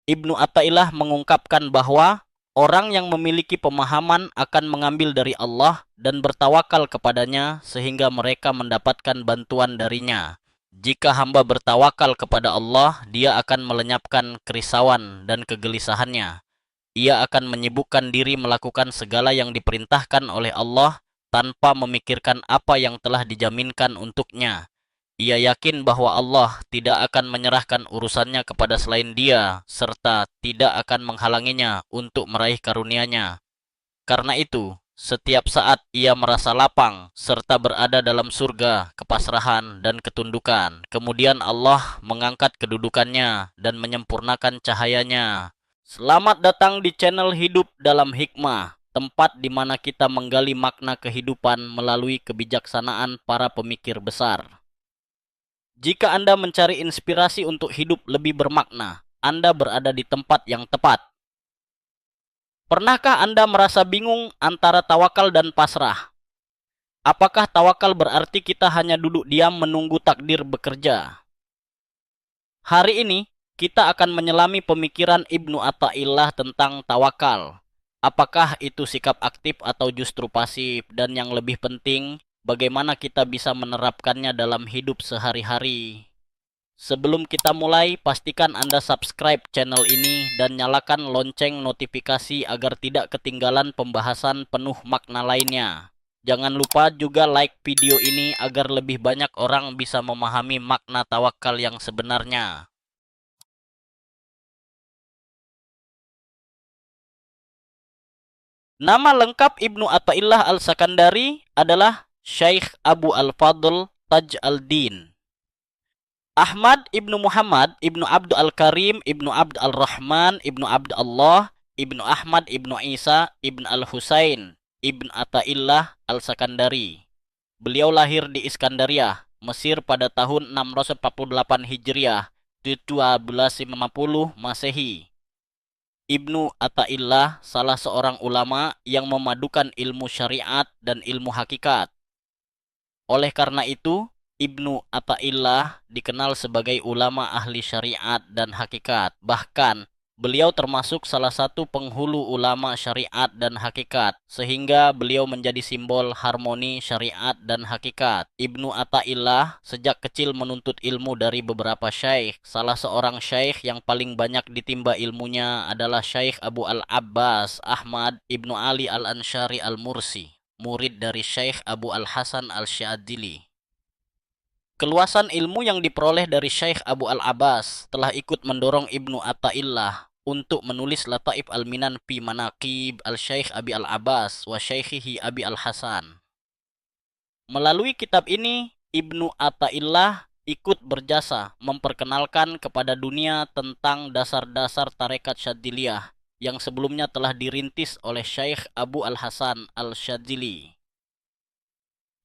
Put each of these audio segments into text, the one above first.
Ibnu Athaillah mengungkapkan bahwa orang yang memiliki pemahaman akan mengambil dari Allah dan bertawakal kepadanya sehingga mereka mendapatkan bantuan darinya. Jika hamba bertawakal kepada Allah, dia akan melenyapkan kerisauan dan kegelisahannya. Ia akan menyibukkan diri melakukan segala yang diperintahkan oleh Allah tanpa memikirkan apa yang telah dijaminkan untuknya. Ia yakin bahwa Allah tidak akan menyerahkan urusannya kepada selain Dia, serta tidak akan menghalanginya untuk meraih karunia-Nya. Karena itu, setiap saat ia merasa lapang, serta berada dalam surga, kepasrahan, dan ketundukan. Kemudian Allah mengangkat kedudukannya dan menyempurnakan cahayanya. Selamat datang di channel Hidup dalam Hikmah, tempat di mana kita menggali makna kehidupan melalui kebijaksanaan para pemikir besar. Jika Anda mencari inspirasi untuk hidup lebih bermakna, Anda berada di tempat yang tepat. Pernahkah Anda merasa bingung antara tawakal dan pasrah? Apakah tawakal berarti kita hanya duduk diam menunggu takdir bekerja? Hari ini, kita akan menyelami pemikiran Ibnu Athaillah tentang tawakal. Apakah itu sikap aktif atau justru pasif? Dan yang lebih penting, bagaimana kita bisa menerapkannya dalam hidup sehari-hari? Sebelum kita mulai, pastikan Anda subscribe channel ini dan nyalakan lonceng notifikasi agar tidak ketinggalan pembahasan penuh makna lainnya. Jangan lupa juga like video ini agar lebih banyak orang bisa memahami makna tawakal yang sebenarnya. Nama lengkap Ibnu Athaillah Al-Sakandari adalah Syekh Abu Al-Fadl Taj Al-Din Ahmad ibnu Muhammad ibnu Abd al-Karim ibnu Abd al-Rahman ibnu Abd Allah ibnu Ahmad ibnu Isa ibnu al-Husain ibnu Athaillah al-Sakandari. Beliau lahir di Iskandaria, Mesir pada tahun 648 Hijriah, 1250 Masehi. Ibnu Athaillah salah seorang ulama yang memadukan ilmu syariat dan ilmu hakikat. Oleh karena itu, Ibnu Athaillah dikenal sebagai ulama ahli syariat dan hakikat. Bahkan, beliau termasuk salah satu penghulu ulama syariat dan hakikat, sehingga beliau menjadi simbol harmoni syariat dan hakikat. Ibnu Athaillah sejak kecil menuntut ilmu dari beberapa syaikh. Salah seorang syaikh yang paling banyak ditimba ilmunya adalah Syaikh Abu Al-Abbas Ahmad Ibnu Ali Al-Ansyari Al-Mursi, murid dari Syekh Abu Al-Hasan Al-Syadzili. Keluasan ilmu yang diperoleh dari Syekh Abu Al-Abbas telah ikut mendorong Ibnu Athaillah untuk menulis Lataif Al-Minan fi Manaqib Al-Syekh Abi Al-Abbas wa Syekhihi Abi Al-Hasan. Melalui kitab ini, Ibnu Athaillah ikut berjasa memperkenalkan kepada dunia tentang dasar-dasar tarekat Syadziliyah yang sebelumnya telah dirintis oleh Syekh Abu Al-Hasan Al-Syadzili.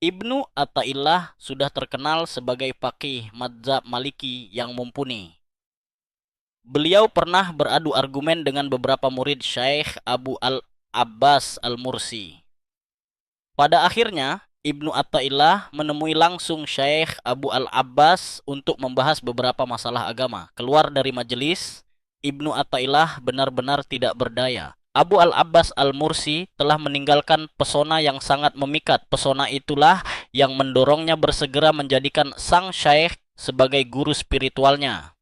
Ibnu Athaillah sudah terkenal sebagai faqih mazhab Maliki yang mumpuni. Beliau pernah beradu argumen dengan beberapa murid Syekh Abu Al-Abbas Al-Mursi. Pada akhirnya, Ibnu Athaillah menemui langsung Syekh Abu Al-Abbas untuk membahas beberapa masalah agama. Keluar dari majelis, Ibnu Athaillah benar-benar tidak berdaya. Abu Al-Abbas Al-Mursi telah meninggalkan pesona yang sangat memikat. Pesona itulah yang mendorongnya bersegera menjadikan sang syekh sebagai guru spiritualnya.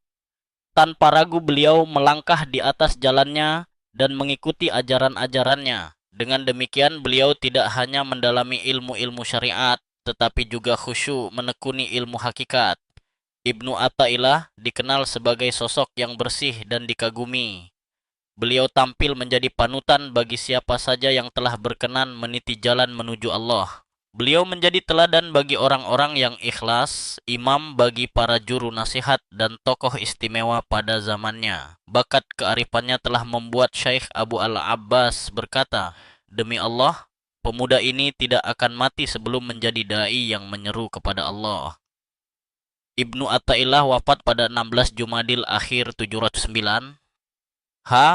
Tanpa ragu beliau melangkah di atas jalannya dan mengikuti ajaran-ajarannya. Dengan demikian beliau tidak hanya mendalami ilmu-ilmu syariat, tetapi juga khusyuk menekuni ilmu hakikat. Ibnu Athaillah dikenal sebagai sosok yang bersih dan dikagumi. Beliau tampil menjadi panutan bagi siapa saja yang telah berkenan meniti jalan menuju Allah. Beliau menjadi teladan bagi orang-orang yang ikhlas, imam bagi para juru nasihat dan tokoh istimewa pada zamannya. Bakat kearifannya telah membuat Syekh Abu Al-Abbas berkata, "Demi Allah, pemuda ini tidak akan mati sebelum menjadi dai yang menyeru kepada Allah." Ibnu Athaillah wafat pada 16 Jumadil Akhir 709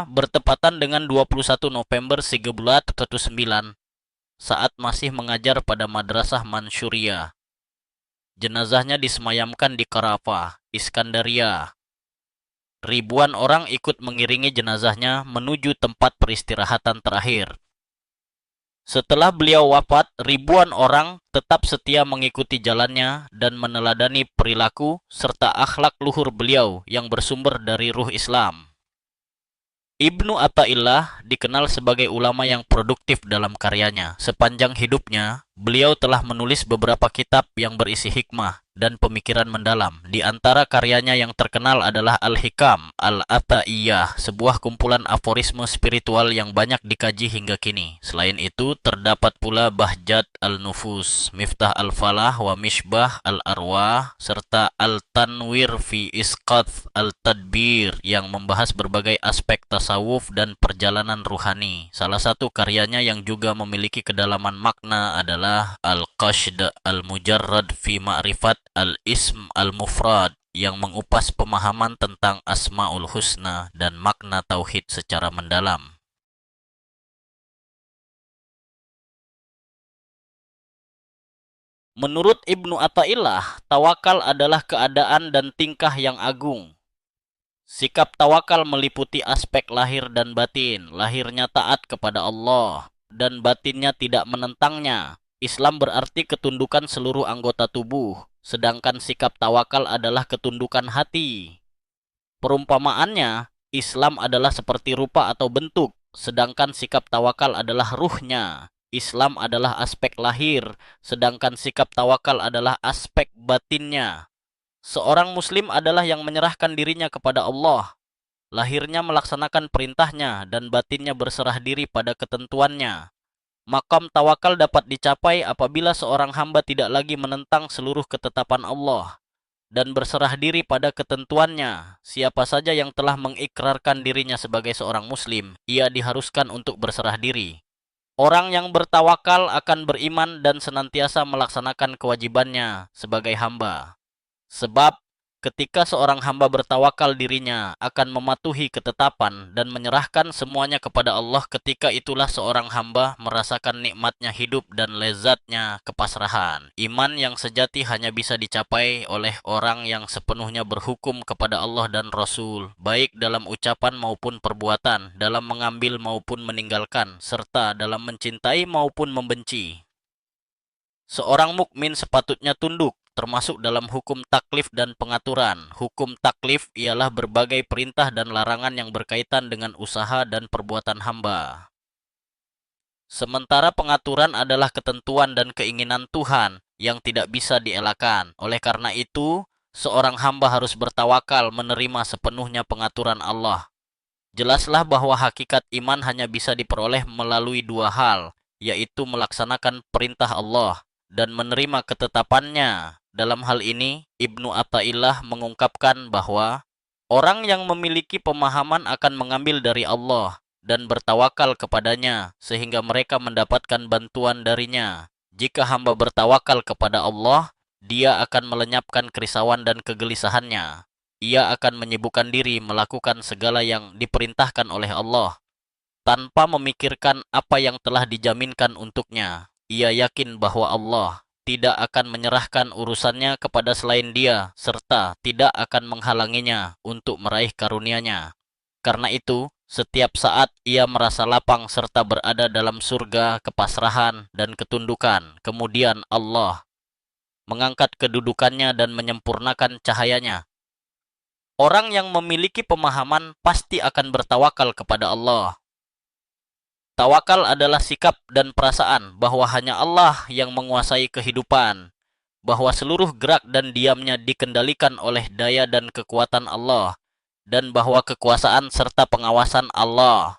bertepatan dengan 21 November 1319 saat masih mengajar pada Madrasah Mansyuriyah. Jenazahnya disemayamkan di Karafa, Iskandaria. ribuan orang ikut mengiringi jenazahnya menuju tempat peristirahatan terakhir. Setelah beliau wafat, ribuan orang tetap setia mengikuti jalannya dan meneladani perilaku serta akhlak luhur beliau yang bersumber dari ruh Islam. Ibnu Athaillah dikenal sebagai ulama yang produktif dalam karyanya. Sepanjang hidupnya, beliau telah menulis beberapa kitab yang berisi hikmah dan pemikiran mendalam. Di antara karyanya yang terkenal adalah Al-Hikam Al-Athaiyah, sebuah kumpulan aforisme spiritual yang banyak dikaji hingga kini. Selain itu, terdapat pula Bahjat Al-Nufus, Miftah Al-Falah wa Mishbah Al-Arwah, serta Al-Tanwir fi Isqath Al-Tadbir yang membahas berbagai aspek tasawuf dan perjalanan ruhani. Salah satu karyanya yang juga memiliki kedalaman makna adalah Al-Qashd Al-Mujarrad fi Ma'rifat Al-Ism Al-Mufrad yang mengupas pemahaman tentang Asmaul Husna dan makna tauhid secara mendalam. Menurut Ibnu Athaillah, tawakal adalah keadaan dan tingkah yang agung. Sikap tawakal meliputi aspek lahir dan batin. Lahirnya taat kepada Allah dan batinnya tidak menentangnya. Islam berarti ketundukan seluruh anggota tubuh, sedangkan sikap tawakal adalah ketundukan hati. Perumpamaannya, Islam adalah seperti rupa atau bentuk, sedangkan sikap tawakal adalah ruhnya. Islam adalah aspek lahir, sedangkan sikap tawakal adalah aspek batinnya. Seorang muslim adalah yang menyerahkan dirinya kepada Allah. Lahirnya melaksanakan perintahnya dan batinnya berserah diri pada ketentuannya. Makam tawakal dapat dicapai apabila seorang hamba tidak lagi menentang seluruh ketetapan Allah dan berserah diri pada ketentuannya. Siapa saja yang telah mengikrarkan dirinya sebagai seorang muslim, ia diharuskan untuk berserah diri. Orang yang bertawakal akan beriman dan senantiasa melaksanakan kewajibannya sebagai hamba. Sebab ketika seorang hamba bertawakal dirinya akan mematuhi ketetapan dan menyerahkan semuanya kepada Allah, ketika itulah seorang hamba merasakan nikmatnya hidup dan lezatnya kepasrahan. Iman yang sejati hanya bisa dicapai oleh orang yang sepenuhnya berhukum kepada Allah dan Rasul, baik dalam ucapan maupun perbuatan, dalam mengambil maupun meninggalkan, serta dalam mencintai maupun membenci. Seorang mukmin sepatutnya tunduk, termasuk dalam hukum taklif dan pengaturan. Hukum taklif ialah berbagai perintah dan larangan yang berkaitan dengan usaha dan perbuatan hamba. Sementara pengaturan adalah ketentuan dan keinginan Tuhan yang tidak bisa dielakkan. Oleh karena itu, seorang hamba harus bertawakal menerima sepenuhnya pengaturan Allah. Jelaslah bahwa hakikat iman hanya bisa diperoleh melalui dua hal, yaitu melaksanakan perintah Allah dan menerima ketetapannya. Dalam hal ini, Ibnu Athaillah mengungkapkan bahwa orang yang memiliki pemahaman akan mengambil dari Allah dan bertawakal kepadanya sehingga mereka mendapatkan bantuan darinya. Jika hamba bertawakal kepada Allah, dia akan melenyapkan kerisauan dan kegelisahannya. Ia akan menyibukkan diri melakukan segala yang diperintahkan oleh Allah tanpa memikirkan apa yang telah dijaminkan untuknya. Ia yakin bahwa Allah tidak akan menyerahkan urusannya kepada selain Dia, serta tidak akan menghalanginya untuk meraih karunia-Nya. Karena itu, setiap saat ia merasa lapang serta berada dalam surga kepasrahan dan ketundukan. Kemudian Allah mengangkat kedudukannya dan menyempurnakan cahayanya. Orang yang memiliki pemahaman pasti akan bertawakal kepada Allah. Tawakal adalah sikap dan perasaan bahwa hanya Allah yang menguasai kehidupan, bahwa seluruh gerak dan diamnya dikendalikan oleh daya dan kekuatan Allah, dan bahwa kekuasaan serta pengawasan Allah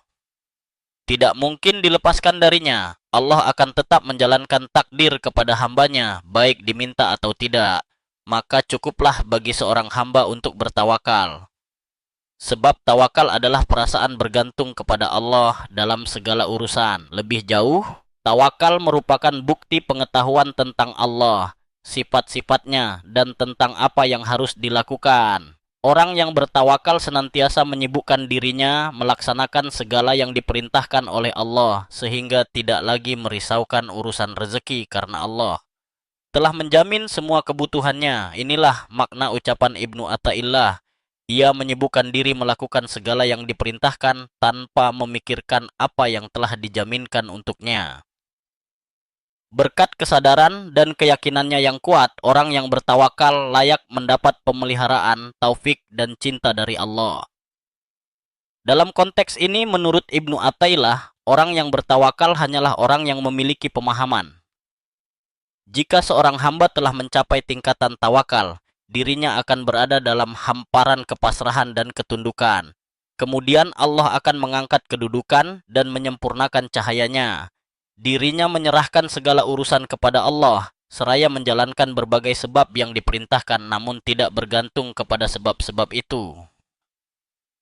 tidak mungkin dilepaskan darinya. Allah akan tetap menjalankan takdir kepada hambanya, baik diminta atau tidak. Maka cukuplah bagi seorang hamba untuk bertawakal. Sebab tawakal adalah perasaan bergantung kepada Allah dalam segala urusan. Lebih jauh, tawakal merupakan bukti pengetahuan tentang Allah, sifat-sifatnya, dan tentang apa yang harus dilakukan. Orang yang bertawakal senantiasa menyibukkan dirinya melaksanakan segala yang diperintahkan oleh Allah, sehingga tidak lagi merisaukan urusan rezeki karena Allah telah menjamin semua kebutuhannya. Inilah makna ucapan Ibnu Athaillah, Ia menyibukkan diri melakukan segala yang diperintahkan tanpa memikirkan apa yang telah dijaminkan untuknya. Berkat kesadaran dan keyakinannya yang kuat, orang yang bertawakal layak mendapat pemeliharaan, taufik, dan cinta dari Allah. Dalam konteks ini, menurut Ibnu Athaillah, orang yang bertawakal hanyalah orang yang memiliki pemahaman. Jika seorang hamba telah mencapai tingkatan tawakal, dirinya akan berada dalam hamparan kepasrahan dan ketundukan. Kemudian Allah akan mengangkat kedudukan dan menyempurnakan cahayanya. Dirinya menyerahkan segala urusan kepada Allah, seraya menjalankan berbagai sebab yang diperintahkan namun tidak bergantung kepada sebab-sebab itu.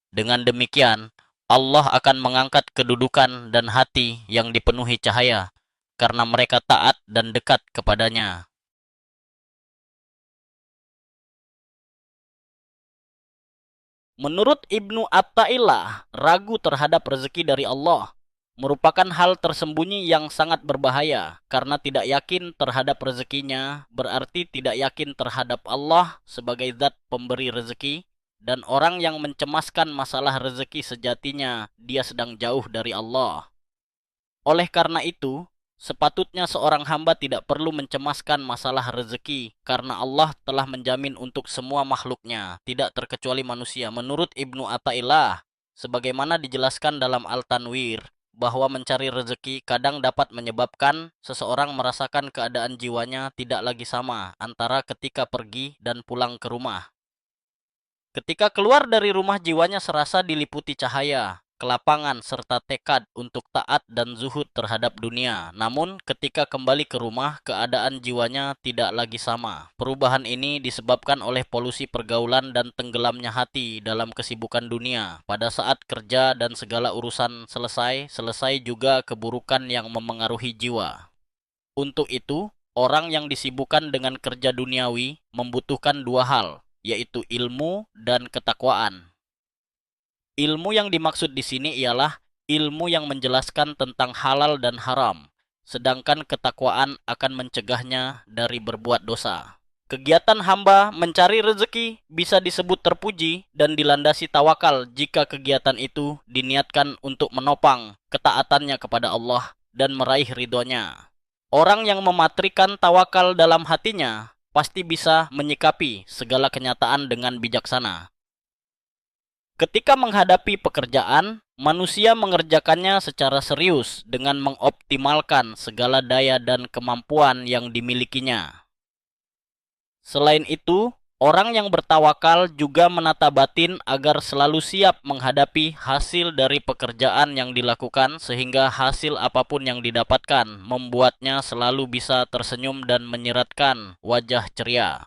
Dengan demikian, Allah akan mengangkat kedudukan dan hati yang dipenuhi cahaya, karena mereka taat dan dekat kepadanya. Menurut Ibnu Athaillah, ragu terhadap rezeki dari Allah merupakan hal tersembunyi yang sangat berbahaya, karena tidak yakin terhadap rezekinya berarti tidak yakin terhadap Allah sebagai zat pemberi rezeki, dan orang yang mencemaskan masalah rezeki sejatinya dia sedang jauh dari Allah. Oleh karena itu, sepatutnya seorang hamba tidak perlu mencemaskan masalah rezeki, karena Allah telah menjamin untuk semua makhluknya, tidak terkecuali manusia. Menurut Ibnu Athaillah, sebagaimana dijelaskan dalam Al-Tanwir, bahwa mencari rezeki kadang dapat menyebabkan seseorang merasakan keadaan jiwanya tidak lagi sama antara ketika pergi dan pulang ke rumah. Ketika keluar dari rumah, jiwanya serasa diliputi cahaya, kelapangan, serta tekad untuk taat dan zuhud terhadap dunia. Namun, ketika kembali ke rumah, keadaan jiwanya tidak lagi sama. Perubahan ini disebabkan oleh polusi pergaulan dan tenggelamnya hati dalam kesibukan dunia. Pada saat kerja dan segala urusan selesai juga keburukan yang memengaruhi jiwa. Untuk itu, orang yang disibukkan dengan kerja duniawi membutuhkan dua hal, yaitu ilmu dan ketakwaan. Ilmu yang dimaksud di sini ialah ilmu yang menjelaskan tentang halal dan haram, sedangkan ketakwaan akan mencegahnya dari berbuat dosa. Kegiatan hamba mencari rezeki bisa disebut terpuji dan dilandasi tawakal jika kegiatan itu diniatkan untuk menopang ketaatannya kepada Allah dan meraih ridhonya. Orang yang mematrikan tawakal dalam hatinya pasti bisa menyikapi segala kenyataan dengan bijaksana. Ketika menghadapi pekerjaan, manusia mengerjakannya secara serius dengan mengoptimalkan segala daya dan kemampuan yang dimilikinya. Selain itu, orang yang bertawakal juga menata batin agar selalu siap menghadapi hasil dari pekerjaan yang dilakukan, sehingga hasil apapun yang didapatkan membuatnya selalu bisa tersenyum dan menyeratkan wajah ceria.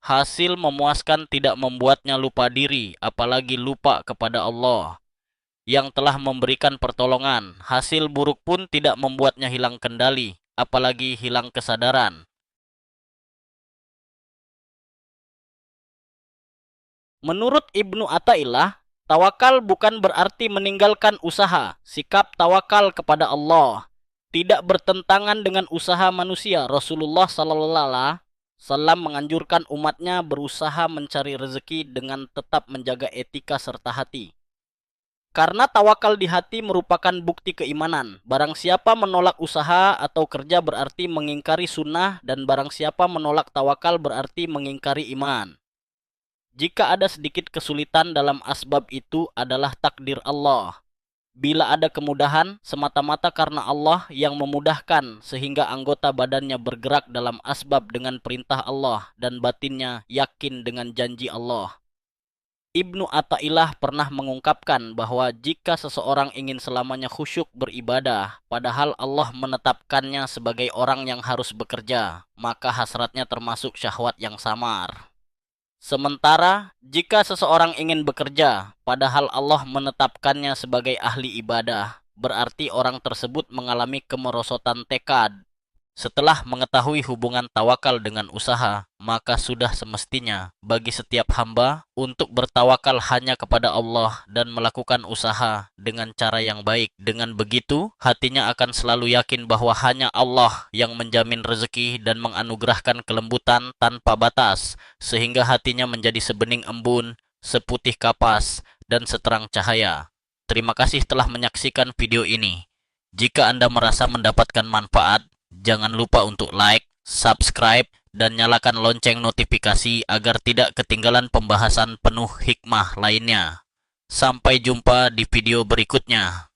Hasil memuaskan tidak membuatnya lupa diri, apalagi lupa kepada Allah yang telah memberikan pertolongan. Hasil buruk pun tidak membuatnya hilang kendali, apalagi hilang kesadaran. Menurut Ibnu Athaillah, tawakal bukan berarti meninggalkan usaha. Sikap tawakal kepada Allah tidak bertentangan dengan usaha manusia. Rasulullah SAW menganjurkan umatnya berusaha mencari rezeki dengan tetap menjaga etika serta hati. Karena tawakal di hati merupakan bukti keimanan. Barang siapa menolak usaha atau kerja berarti mengingkari sunnah, dan barang siapa menolak tawakal berarti mengingkari iman. Jika ada sedikit kesulitan dalam asbab, itu adalah takdir Allah. Bila ada kemudahan, semata-mata karena Allah yang memudahkan sehingga anggota badannya bergerak dalam asbab dengan perintah Allah dan batinnya yakin dengan janji Allah. Ibnu Athaillah pernah mengungkapkan bahwa jika seseorang ingin selamanya khusyuk beribadah, padahal Allah menetapkannya sebagai orang yang harus bekerja, maka hasratnya termasuk syahwat yang samar. Sementara, jika seseorang ingin bekerja, padahal Allah menetapkannya sebagai ahli ibadah, berarti orang tersebut mengalami kemerosotan tekad. Setelah mengetahui hubungan tawakal dengan usaha, maka sudah semestinya bagi setiap hamba untuk bertawakal hanya kepada Allah dan melakukan usaha dengan cara yang baik. Dengan begitu, hatinya akan selalu yakin bahwa hanya Allah yang menjamin rezeki dan menganugerahkan kelembutan tanpa batas, sehingga hatinya menjadi sebening embun, seputih kapas, dan seterang cahaya. Terima kasih telah menyaksikan video ini. Jika Anda merasa mendapatkan manfaat, jangan lupa untuk like, subscribe, dan nyalakan lonceng notifikasi agar tidak ketinggalan pembahasan penuh hikmah lainnya. Sampai jumpa di video berikutnya.